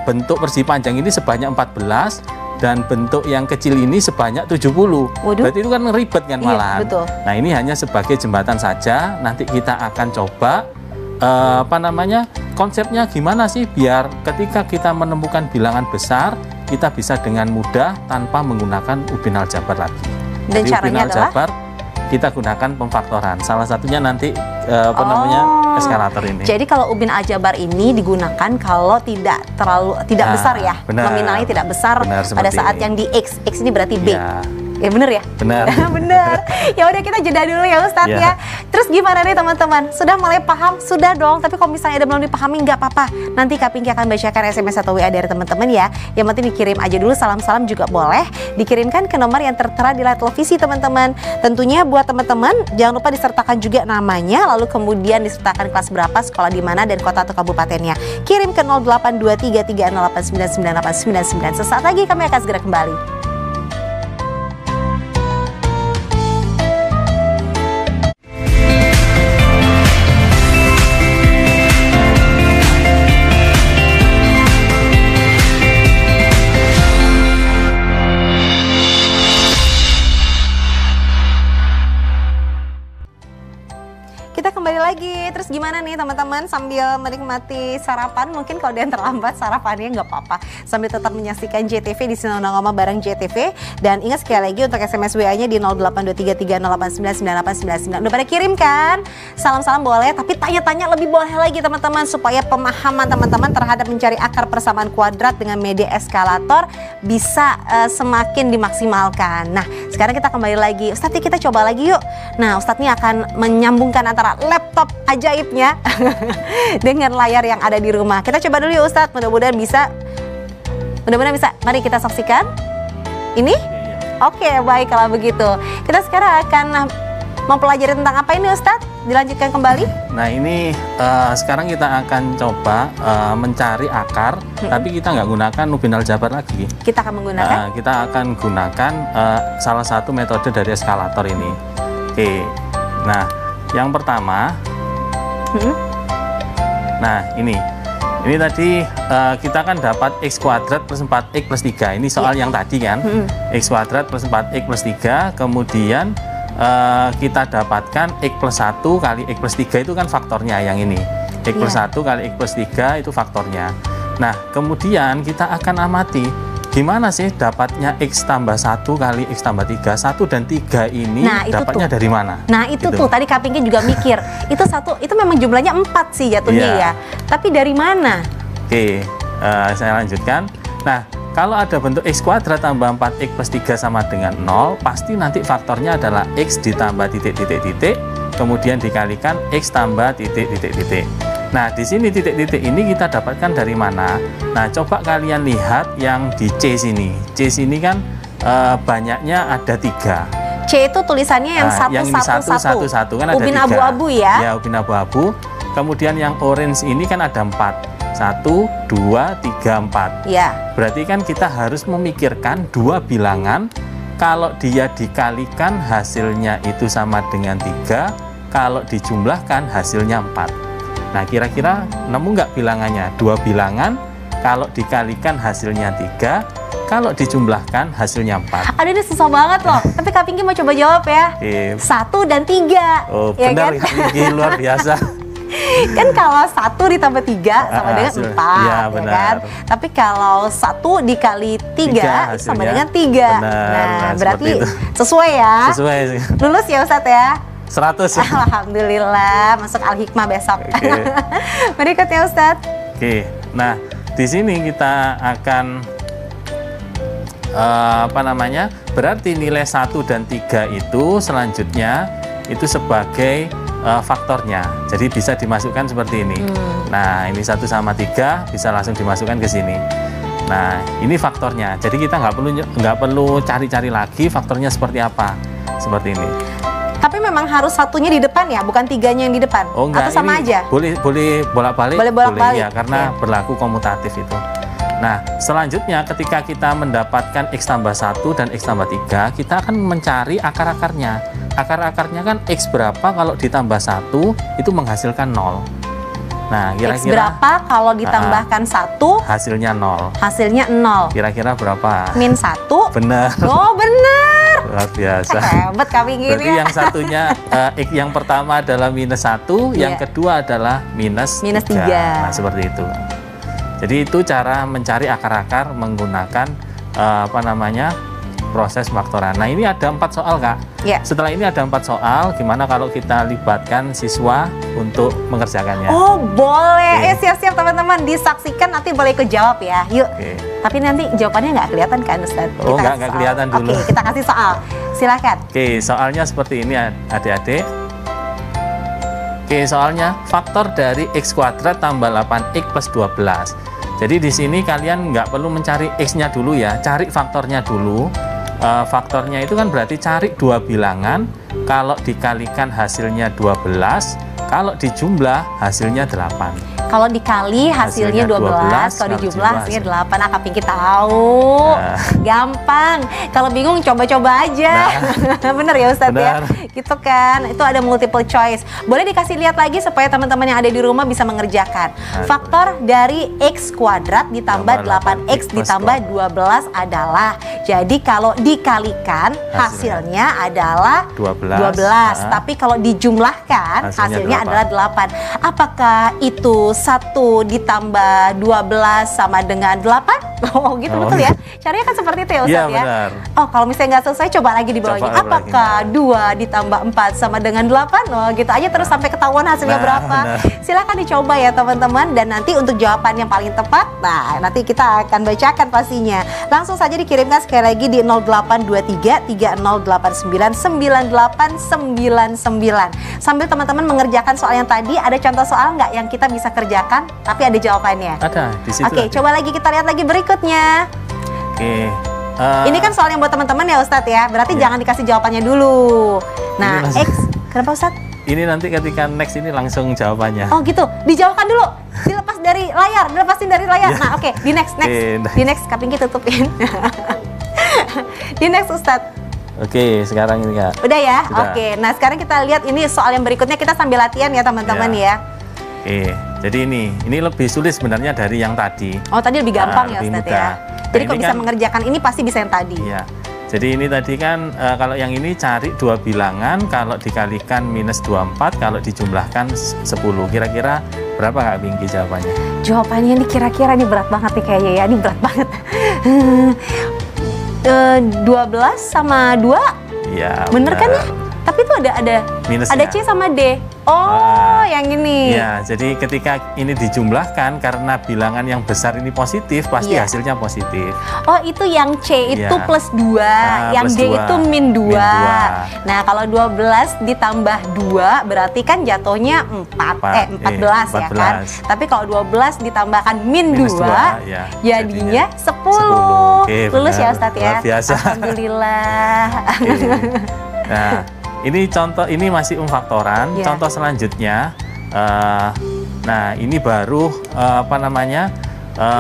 bentuk persegi panjang ini sebanyak 14 dan bentuk yang kecil ini sebanyak 70.
Waduh.
Berarti itu kan ribet kan malahan.
Iya, betul.
Nah, ini hanya sebagai jembatan saja. Nanti kita akan coba konsepnya gimana sih biar ketika kita menemukan bilangan besar kita bisa dengan mudah tanpa menggunakan Ubin Aljabar lagi.
Dan
jadi
caranya
Ubin Aljabar kita gunakan pemfaktoran. Salah satunya nanti eskalator ini.
Jadi kalau Ubin Aljabar ini digunakan kalau tidak besar ya, nominalnya tidak besar pada saat yang di X ini berarti B. Ya bener ya?
Benar.
Bener. Ya udah kita jeda dulu ya Ustadz ya. Terus gimana nih teman-teman? Sudah mulai paham? Sudah dong. Tapi kalau misalnya ada belum dipahami nggak apa-apa. Nanti Kak Pinky akan bacakan SMS atau WA dari teman-teman ya. Yang penting dikirim aja dulu, salam-salam juga boleh. Dikirimkan ke nomor yang tertera di layar televisi teman-teman. Tentunya buat teman-teman jangan lupa disertakan juga namanya, lalu kemudian disertakan kelas berapa, sekolah di mana, dan kota atau kabupatennya. Kirim ke 082330899899. Sesaat lagi kami akan segera kembali. Kita kembali lagi. Terus gimana nih teman-teman sambil menikmati sarapan? Mungkin kalau dia terlambat sarapannya nggak apa-apa, sambil tetap menyaksikan JTV di Sinar Ngoma bareng JTV. Dan ingat sekali lagi untuk SMS WA-nya di 082330899899. Udah pada kirim kan? Salam-salam boleh, tapi tanya-tanya lebih boleh lagi teman-teman, supaya pemahaman teman-teman terhadap mencari akar persamaan kuadrat dengan media eskalator bisa semakin dimaksimalkan. Nah, sekarang kita kembali lagi. Ustadz, kita coba lagi yuk. Nah, Ustadz ini akan menyambungkan antara laptop ajaibnya dengan layar yang ada di rumah. Kita coba dulu ya Ustadz, mudah-mudahan bisa. Mari kita saksikan. Ini? Oke, baik kalau begitu. Kita sekarang akan mempelajari tentang apa ini Ustadz? Dilanjutkan kembali.
Nah, ini sekarang kita akan coba mencari akar, tapi kita nggak gunakan Ubin Aljabar lagi.
Kita akan menggunakan?
Kita akan gunakan salah satu metode dari eskalator ini. Oke, nah yang pertama, nah ini tadi kita kan dapat X kuadrat plus 4X plus 3. Ini soal yang tadi kan, X kuadrat plus 4X plus 3, kemudian kita dapatkan X plus 1 kali X plus 3 itu kan faktornya yang ini. X plus 1 kali X plus 3 itu faktornya. Nah, kemudian kita akan amati gimana sih dapatnya X tambah 1 kali X tambah 3. 1 dan 3 ini dapatnya dari mana?
Nah, itu tuh tadi Kak Pinky juga mikir. itu memang jumlahnya 4 sih jatuhnya ya. Tapi dari mana? Oke,
saya lanjutkan. Nah, kalau ada bentuk X kuadrat tambah 4X plus 3 sama dengan 0, pasti nanti faktornya adalah X ditambah titik-titik-titik, kemudian dikalikan X tambah titik-titik-titik. Nah, di sini titik-titik ini kita dapatkan dari mana? Nah, coba kalian lihat yang di C sini. C sini kan banyaknya ada 3.
C itu tulisannya yang
satu kan ada 3.
Ubin abu-abu ya?
Ya, ubin abu-abu. Kemudian yang orange ini kan ada 4. 1, 2, 3, 4.
Ya.
Berarti kan kita harus memikirkan dua bilangan. Kalau dia dikalikan hasilnya itu sama dengan 3, kalau dijumlahkan hasilnya 4. Nah, kira-kira nemu nggak bilangannya? Dua bilangan, kalau dikalikan hasilnya 3, kalau dijumlahkan hasilnya 4.
Aduh, ini susah banget loh. Tapi Kak Pinky mau coba jawab ya. 1 dan 3.
Oh,
ya
benar,
kan?
Kak Pinky luar biasa.
Kan kalau 1 ditambah 3 sama dengan 4,
ya,
ya kan? Tapi kalau 1 dikali 3 sama dengan 3. Nah, berarti sesuai ya?
Sesuai.
Lulus ya Ustadz ya?
100 ya?
Alhamdulillah, masuk Al-Hikmah besok. Berikutnya Ustadz.
Oke, nah di sini kita akan berarti nilai 1 dan 3 itu selanjutnya itu sebagai faktornya. Jadi bisa dimasukkan seperti ini. Nah, ini 1 sama 3 bisa langsung dimasukkan ke sini. Nah, ini faktornya. Jadi kita nggak perlu cari-cari lagi faktornya seperti apa. Seperti ini.
Tapi memang harus satunya di depan ya, bukan 3-nya yang di depan.
Oh, enggak,
atau sama aja?
Boleh bolak-balik.
Boleh bolak-balik.
Ya, karena berlaku komutatif itu. Nah, selanjutnya ketika kita mendapatkan X tambah 1 dan X tambah 3, kita akan mencari akar-akarnya. Akar-akarnya kan X berapa kalau ditambah 1 itu menghasilkan 0. Nah, kira-kira
X berapa kalau ditambahkan 1
hasilnya 0.
Hasilnya 0.
Kira-kira berapa?
Min 1.
Benar.
Oh, benar.
Luar biasa.
Hebat kami gini.
Berarti yang satunya X yang pertama adalah minus 1, yang kedua adalah minus 3. Nah, seperti itu. Jadi itu cara mencari akar-akar menggunakan proses faktoran. Nah, ini ada 4 soal, Kak.
Ya.
Setelah ini ada 4 soal, gimana kalau kita libatkan siswa untuk mengerjakannya?
Oh, boleh. Siap-siap teman-teman, disaksikan nanti boleh ikut jawab ya. Yuk. Tapi nanti jawabannya nggak kelihatan kan, Ustaz?
Oh, nggak kelihatan dulu.
Oke, kita kasih soal. Silakan.
Oke, soalnya seperti ini adik-adik. Oke, soalnya faktor dari X kuadrat tambah 8X plus 12. Jadi di sini kalian nggak perlu mencari X-nya dulu ya, cari faktornya dulu. Faktornya itu kan berarti cari dua bilangan, kalau dikalikan hasilnya 12, kalau dijumlah hasilnya 8.
Kalau dikali hasilnya 12, kalau dijumlah hasilnya 8. Kak Pinky tahu. Gampang. Kalau bingung coba-coba aja. Bener ya Ustadz ya? Gitu kan. Itu ada multiple choice. Boleh dikasih lihat lagi supaya teman-teman yang ada di rumah bisa mengerjakan. Faktor dari X kuadrat ditambah 8X ditambah 12 adalah. Jadi kalau dikalikan hasilnya adalah 12. Tapi kalau dijumlahkan hasilnya adalah 8. Apakah itu 1 ditambah 12 sama dengan 8? Oh gitu, betul ya? Caranya kan seperti itu ya Ustadz ya?
Benar.
Oh, kalau misalnya nggak selesai coba lagi di bawahnya. Apakah 2 ditambah 4 sama dengan 8? Oh gitu aja terus sampai ketahuan hasilnya berapa. Silakan dicoba ya teman-teman. Dan nanti untuk jawaban yang paling tepat, nah nanti kita akan bacakan pastinya. Langsung saja dikirimkan sekali lagi di 0823 3089 9899. Sambil teman-teman mengerjakan soal yang tadi, ada contoh soal nggak yang kita bisa kerjakan tapi ada jawabannya?
Ada di situ.
Oke, coba lagi kita lihat lagi berikutnya.
Oke.
Ini kan soal yang buat teman-teman ya Ustadz ya. Berarti jangan dikasih jawabannya dulu. Nah, X, kenapa Ustadz?
Ini nanti ketika next ini langsung jawabannya.
Oh gitu, dijawabkan dulu. Dilepas dari layar, dilepasin dari layar. Nah, oke, di next. Di next, Kak Pinky tutupin. Di next Ustadz.
Oke, sekarang ini Kak.
Udah ya? Oke, nah sekarang kita lihat ini soal yang berikutnya, kita sambil latihan ya teman-teman ya.
Oke, jadi ini lebih sulit sebenarnya dari yang tadi.
Oh, tadi lebih gampang ya Ustadz ya. Jadi kalau bisa mengerjakan ini pasti bisa yang tadi.
Iya. Jadi ini tadi kan kalau yang ini cari dua bilangan, kalau dikalikan minus 24, kalau dijumlahkan 10. Kira-kira berapa Kak Pinky jawabannya?
Jawabannya ini kira-kira ini berat banget nih kayaknya ya. Ini berat banget. 12 sama 2?
Iya.
Bener kan ya? Tapi itu ada minusnya. Ada C sama D. Oh, yang ini.
Ya, jadi ketika ini dijumlahkan karena bilangan yang besar ini positif, pasti hasilnya positif.
Oh, itu yang C itu plus 2, yang D itu min 2. Nah, kalau 12 ditambah 2 berarti kan jatuhnya 14 ya kan. Tapi kalau 12 ditambahkan min 2 jadinya 10. Lulus ya Ustadz ya. Alhamdulillah.
Nah, ini contoh, ini masih faktoran. Contoh selanjutnya, Nah, ini baru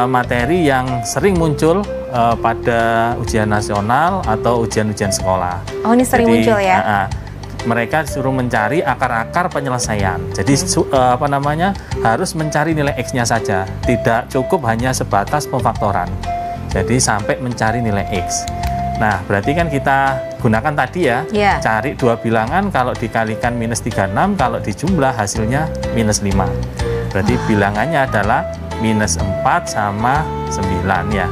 materi yang sering muncul pada ujian nasional atau ujian-ujian sekolah.
Oh, ini sering muncul ya?
Mereka disuruh mencari akar-akar penyelesaian. Jadi harus mencari nilai X-nya saja. Tidak cukup hanya sebatas pemfaktoran. Jadi sampai mencari nilai X. Nah, berarti kan kita gunakan tadi ya, cari dua bilangan, kalau dikalikan minus 36, kalau dijumlah hasilnya minus 5. Berarti bilangannya adalah minus 4 sama 9 ya.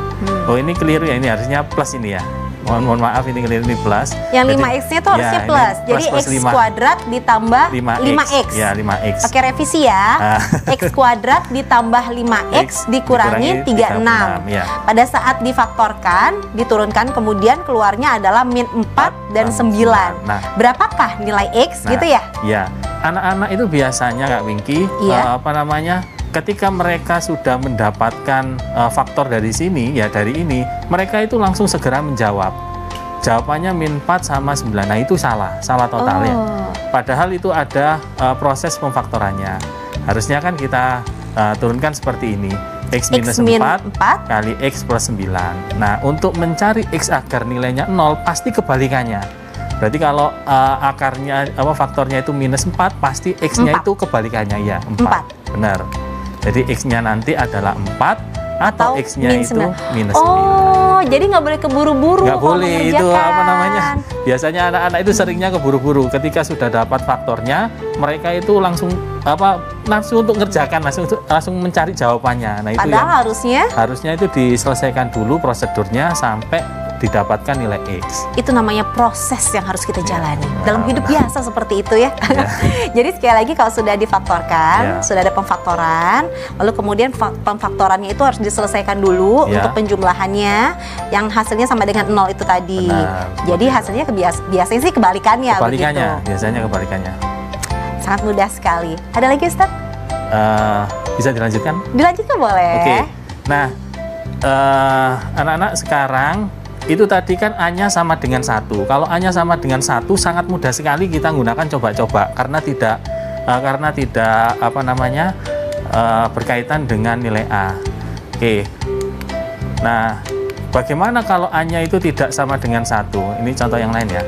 Oh, ini keliru ya, ini harusnya plus ini ya. Mohon maaf, ini keliru, ini plus.
Yang 5X-nya itu harusnya plus. Jadi X kuadrat ditambah 5X.
Ya, 5X.
Oke, revisi ya. X kuadrat ditambah 5X dikurangi 36.
Ya.
Pada saat difaktorkan, diturunkan, kemudian keluarnya adalah min 4 dan 9.
Nah,
berapakah nilai X gitu ya?
Iya. Anak-anak itu biasanya Kak Winky, ketika mereka sudah mendapatkan faktor dari sini, ya dari ini, mereka itu langsung segera menjawab. Jawabannya min 4 sama 9. Nah, itu salah total ya. Padahal itu ada proses pemfaktorannya. Harusnya kan kita turunkan seperti ini. X minus 4 kali X plus 9. Nah, untuk mencari X agar nilainya 0, pasti kebalikannya. Berarti kalau faktornya itu minus 4, pasti X-nya itu kebalikannya ya, 4. Benar. Jadi X-nya nanti adalah 4 atau X-nya itu minus 9.
Oh, jadi nggak boleh keburu-buru.
Nggak boleh, itu biasanya anak-anak itu seringnya keburu-buru. Ketika sudah dapat faktornya, mereka itu langsung nafsu untuk ngerjakan, langsung mencari jawabannya. Nah, itu
padahal
harusnya itu diselesaikan dulu prosedurnya sampai didapatkan nilai X.
Itu namanya proses yang harus kita jalani. Dalam hidup biasa seperti itu ya. Jadi sekali lagi kalau sudah difaktorkan, sudah ada pemfaktoran, lalu kemudian pemfaktorannya itu harus diselesaikan dulu untuk penjumlahannya yang hasilnya sama dengan 0 itu tadi. Jadi hasilnya biasanya sih kebalikannya.
Biasanya kebalikannya.
Sangat mudah sekali. Ada lagi Ustaz?
Bisa dilanjutkan?
Dilanjutkan boleh.
Oke. Nah, anak-anak sekarang itu tadi kan A-nya sama dengan 1. Kalau A-nya sama dengan 1, sangat mudah sekali kita gunakan coba-coba karena tidak berkaitan dengan nilai A. Oke. Nah, bagaimana kalau A-nya itu tidak sama dengan 1? Ini contoh yang lain ya.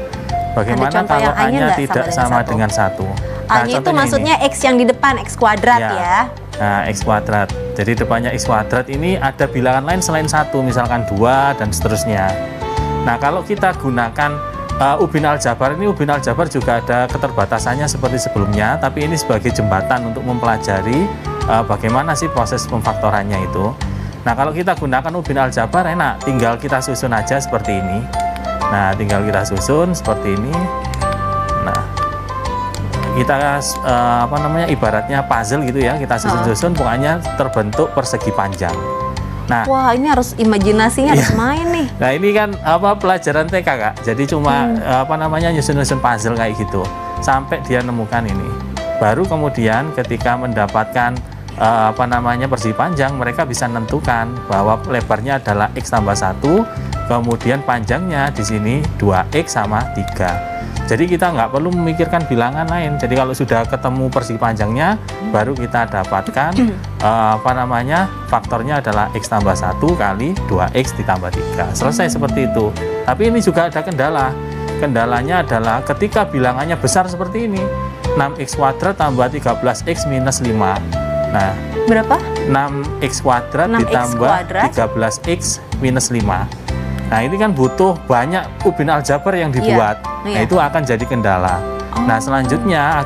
Bagaimana kalau A-nya tidak sama dengan 1?
A-nya itu maksudnya X yang di depan, X kuadrat ya.
Nah, X kuadrat. Jadi depannya X kuadrat ini ada bilangan lain selain 1, misalkan 2 dan seterusnya. Nah, kalau kita gunakan Ubin Aljabar, ini Ubin Aljabar juga ada keterbatasannya seperti sebelumnya, tapi ini sebagai jembatan untuk mempelajari bagaimana sih proses pemfaktorannya itu. Nah, kalau kita gunakan Ubin Aljabar enak, tinggal kita susun aja seperti ini. Nah, tinggal kita susun seperti ini. Nah, kita ibaratnya puzzle gitu ya, kita susun-susun, pokoknya terbentuk persegi panjang. Nah,
wah, ini harus imajinasinya harus main nih.
Nah, ini kan pelajaran TK Kak, jadi cuma nyusun-nyusun puzzle kayak gitu sampai dia nemukan ini. Baru kemudian ketika mendapatkan persegi panjang, mereka bisa menentukan bahwa lebarnya adalah X tambah 1, kemudian panjangnya di sini 2X sama 3. Jadi kita nggak perlu memikirkan bilangan lain. Jadi kalau sudah ketemu persegi panjangnya, baru kita dapatkan faktornya adalah X tambah 1 kali 2X ditambah 3. Selesai seperti itu. Tapi ini juga ada kendala. Kendalanya adalah ketika bilangannya besar seperti ini, 6X kuadrat tambah 13X minus 5. Nah,
berapa?
6X kuadrat ditambah 13X minus 5. Nah, ini kan butuh banyak Ubin Aljabar yang dibuat. Nah, itu akan jadi kendala. Nah, selanjutnya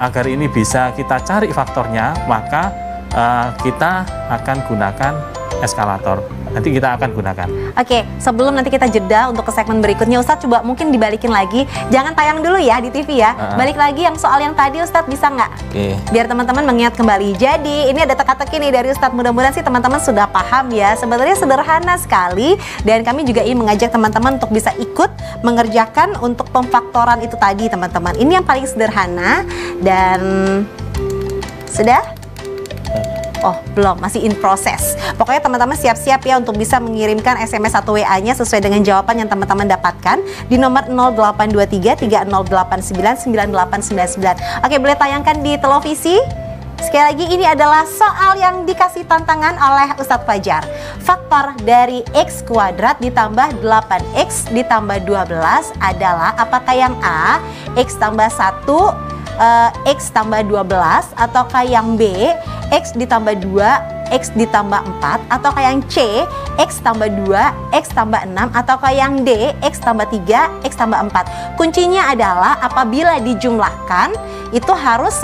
agar ini bisa kita cari faktornya, maka kita akan gunakan eskalator. Nanti kita akan gunakan.
Oke, sebelum nanti kita jeda untuk ke segmen berikutnya, Ustadz coba mungkin dibalikin lagi. Jangan tayang dulu ya di TV ya. Balik lagi yang soal yang tadi Ustadz, bisa nggak?
Oke.
Biar teman-teman mengingat kembali. Jadi ini ada teka-teki nih dari Ustadz. Mudah-mudahan sih teman-teman sudah paham ya. Sebenarnya sederhana sekali. Dan kami juga ingin mengajak teman-teman untuk bisa ikut mengerjakan untuk pemfaktoran itu tadi teman-teman. Ini yang paling sederhana. Dan sudah? Oh, belum, masih in proses. Pokoknya teman-teman siap-siap ya untuk bisa mengirimkan SMS atau WA-nya sesuai dengan jawaban yang teman-teman dapatkan di nomor 0823 3089 9899. Oke, boleh tayangkan di televisi Sekali lagi ini adalah soal yang dikasih tantangan oleh Ustadz Fajar. Faktor dari X kuadrat ditambah 8X ditambah 12 adalah apakah yang A, X tambah 1, X tambah 12, ataukah yang B, X ditambah 2, X ditambah 4, ataukah yang C, X tambah 2, X tambah 6, ataukah yang D, X tambah 3, X tambah 4. Kuncinya adalah apabila dijumlahkan itu harus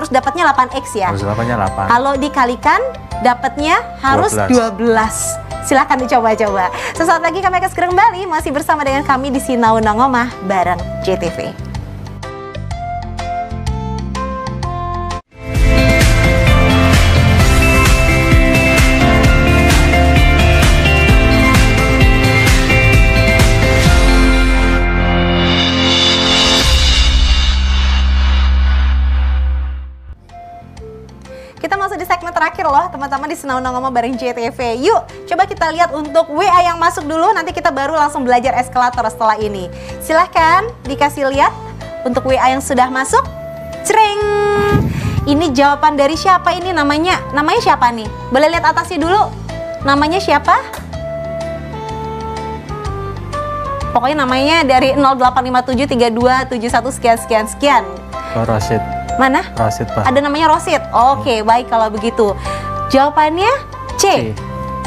dapatnya 8X ya.
Harus dapatnya 8.
Kalau dikalikan dapatnya harus 12. Silahkan dicoba-coba. Sesaat lagi kami akan segera kembali masih bersama dengan kami di Sinau Nongomah bareng JTV. Kita masuk di segmen terakhir loh teman-teman di Sinau Nongomah bareng JTV. Yuk coba kita lihat untuk WA yang masuk dulu, nanti kita baru langsung belajar eskalator setelah ini. Silahkan dikasih lihat untuk WA yang sudah masuk. Cering. Ini jawaban dari siapa ini namanya? Namanya siapa nih? Boleh lihat atasnya dulu. Namanya siapa? Pokoknya namanya dari 08573271 sekian.
Oh, Rosid.
Mana?
Rosid, Pak.
Ada namanya Rosid. Oke, baik kalau begitu. Jawabannya C.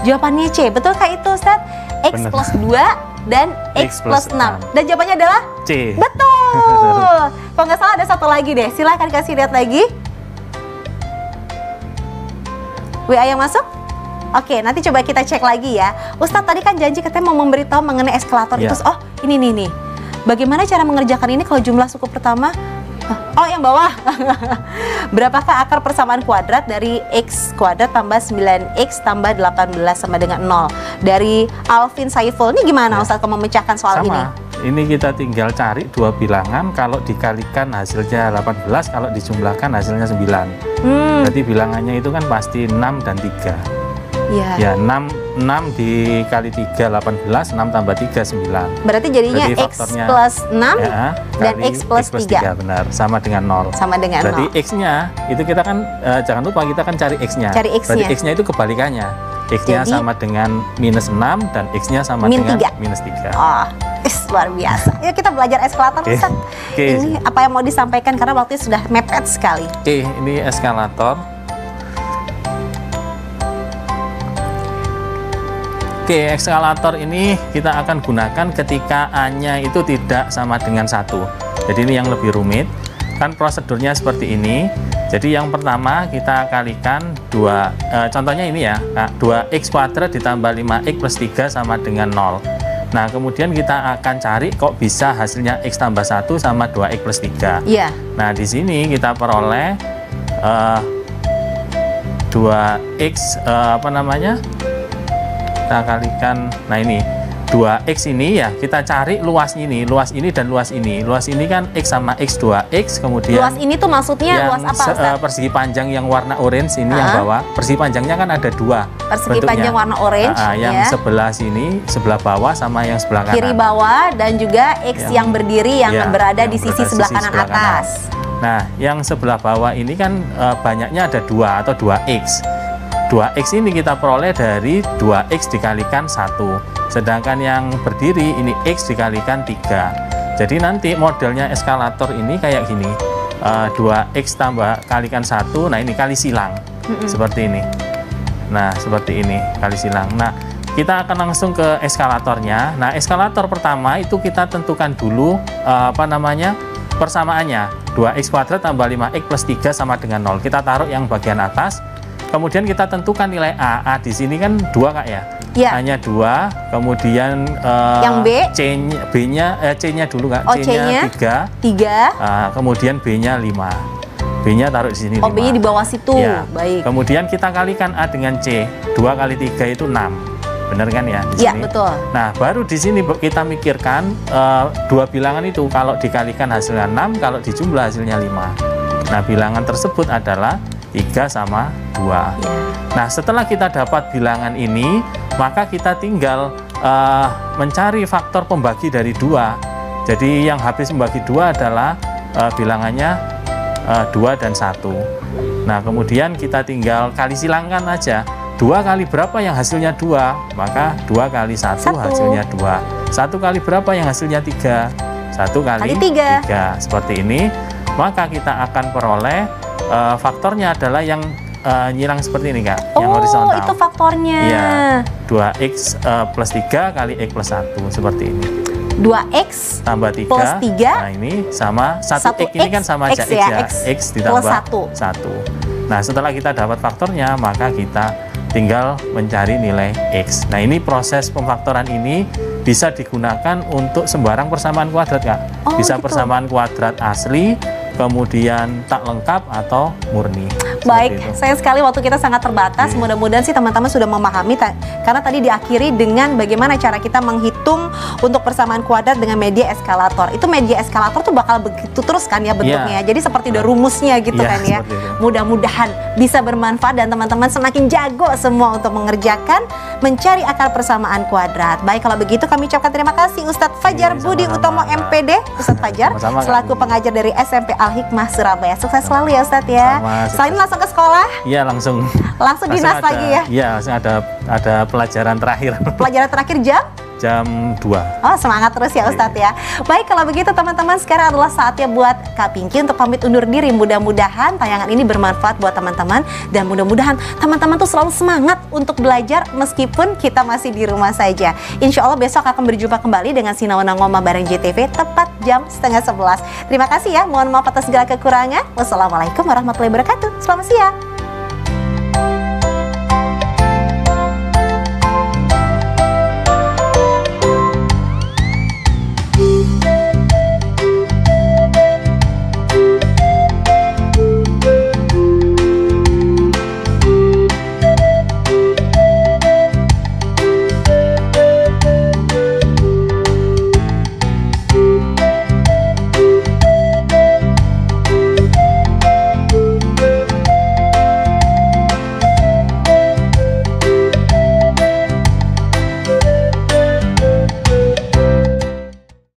Jawabannya C. Betulkah itu, Ustadz? X
Bener.
plus 2 dan X plus 6. Dan jawabannya adalah
C.
betul. Kalau nggak salah ada satu lagi deh. Silahkan kasih lihat lagi. WA yang masuk? Oke, nanti coba kita cek lagi ya. Ustadz tadi kan janji katanya mau memberitahu mengenai eskalator
Ya.
itu. Oh, ini nih. Bagaimana cara mengerjakan ini kalau jumlah suku pertama? Oh, yang bawah. Berapakah akar persamaan kuadrat dari X kuadrat tambah 9X tambah 18 sama dengan 0? Dari Alvin Saiful. Ini gimana Ustadz kalau memecahkan soal ini?
Sama. Ini kita tinggal cari dua bilangan, kalau dikalikan hasilnya 18, kalau dijumlahkan hasilnya 9. Berarti bilangannya itu kan pasti 6 dan 3. Ya, 6 dikali 3, 18, 6 tambah 3, 9.
Berarti jadinya X plus 6
ya,
dan X plus 3.
Benar, sama dengan 0.
Sama dengan
Berarti
0.
X-nya, itu kita kan, jangan lupa kita kan cari X-nya.
Cari X-nya.
Berarti X-nya itu kebalikannya. X-nya
Jadi,
sama dengan minus 6 dan X-nya sama
min
dengan
3.
minus 3.
Oh, luar biasa. Yuk kita belajar eskalator, Ustadz. Ini apa yang mau disampaikan karena waktunya sudah mepet sekali.
Oke, ini eskalator. Oke, eskalator ini kita akan gunakan ketika A-nya itu tidak sama dengan 1. Jadi ini yang lebih rumit. Kan prosedurnya seperti ini. Jadi yang pertama kita kalikan 2, contohnya ini ya, 2x kuadrat ditambah 5x plus 3 sama dengan 0. Nah, kemudian kita akan cari kok bisa hasilnya x tambah 1 sama 2x plus 3.
Iya.
Nah, di sini kita peroleh 2x kita kalikan, nah ini 2x ini ya kita cari luas ini dan luas ini. Luas ini kan x sama x 2x, kemudian
Luas ini tuh maksudnya luas apa, Ustadz?
Persegi panjang yang warna orange ini yang bawah. Persegi panjangnya kan ada 2
Persegi
bentuknya.
panjang warna orange
yang
ya.
sebelah sini, sebelah bawah sama yang sebelah kanan.
Kiri bawah dan juga X yang berdiri yang berada di sisi sebelah kanan atas.
Nah, yang sebelah bawah ini kan banyaknya ada 2 atau 2x. 2x ini kita peroleh dari 2x dikalikan 1. Sedangkan yang berdiri ini x dikalikan 3. Jadi nanti modelnya eskalator ini kayak gini. 2x tambah kalikan 1, nah ini kali silang. Seperti ini. Nah, seperti ini, kali silang. Nah, kita akan langsung ke eskalatornya. Nah, eskalator pertama itu kita tentukan dulu persamaannya. 2x kuadrat tambah 5x plus 3 sama dengan 0. Kita taruh yang bagian atas. Kemudian kita tentukan nilai A. A di sini kan 2 Kak ya?
Ya.
Hanya 2. Kemudian
yang B?
C-nya dulu Kak.
Oh,
C-nya 3. Kemudian B-nya 5. B-nya taruh di sini 5.
Oh, B-nya di bawah situ.
Ya.
Baik.
Kemudian kita kalikan A dengan C. 2 kali 3 itu 6. Benar kan ya? Di
ya,
sini?
betul.
Nah, baru di sini kita mikirkan dua bilangan itu kalau dikalikan hasilnya 6, kalau dijumlah hasilnya 5. Nah, bilangan tersebut adalah 3 sama 2.
Ya.
Nah, setelah kita dapat bilangan ini, maka kita tinggal mencari faktor pembagi dari 2. Jadi yang habis membagi 2 adalah bilangannya 2 dan 1. Nah, kemudian kita tinggal kali silangkan aja. 2 kali berapa yang hasilnya 2? Maka 2 kali 1 hasilnya 2. 1 kali berapa yang hasilnya 3? 1 kali 3. Seperti ini. Maka kita akan peroleh faktornya adalah yang nyilang seperti ini, Kak. Yang horizontal.
Itu faktornya.
Iya. 2x plus 3 kali x plus 1 seperti ini.
2x
tambah 3
plus 3.
Nah, ini sama 1x ini kan sama aja x ya. X ditambah 1. Nah, setelah kita dapat faktornya, maka kita tinggal mencari nilai x. Nah, ini proses pemfaktoran ini bisa digunakan untuk sembarang persamaan kuadrat, Kak. Bisa gitu. Persamaan kuadrat asli, kemudian tak lengkap atau murni.
Baik, sayang sekali waktu kita sangat terbatas. Mudah-mudahan sih teman-teman sudah memahami karena tadi diakhiri dengan bagaimana cara kita menghitung untuk persamaan kuadrat dengan media eskalator. Itu media eskalator tuh bakal begitu terus kan ya bentuknya. Jadi seperti udah rumusnya gitu kan ya. Mudah-mudahan bisa bermanfaat dan teman-teman semakin jago semua untuk mengerjakan mencari akar persamaan kuadrat. Baik, kalau begitu kami ucapkan terima kasih Ustadz Fajar Budi Utomo MPD. Ustadz Fajar selaku pengajar dari SMP Al-Hikmah Surabaya. Sukses selalu ya Ustadz ya. Selain langsung ke sekolah?
Iya, langsung
dinas lagi ya?
Iya, langsung ada pelajaran terakhir.
Pelajaran terakhir jam
2.
Oh, semangat terus ya Ustadz ya. Baik, kalau begitu teman-teman, sekarang adalah saatnya buat Kak Pinky untuk pamit undur diri. Mudah-mudahan tayangan ini bermanfaat buat teman-teman dan mudah-mudahan teman-teman tuh selalu semangat untuk belajar meskipun kita masih di rumah saja. Insya Allah besok akan berjumpa kembali dengan Sinawona Ngomah bareng JTV tepat jam 10:30. Terima kasih ya, mohon maaf atas segala kekurangan. Wassalamualaikum warahmatullahi wabarakatuh. Selamat siang.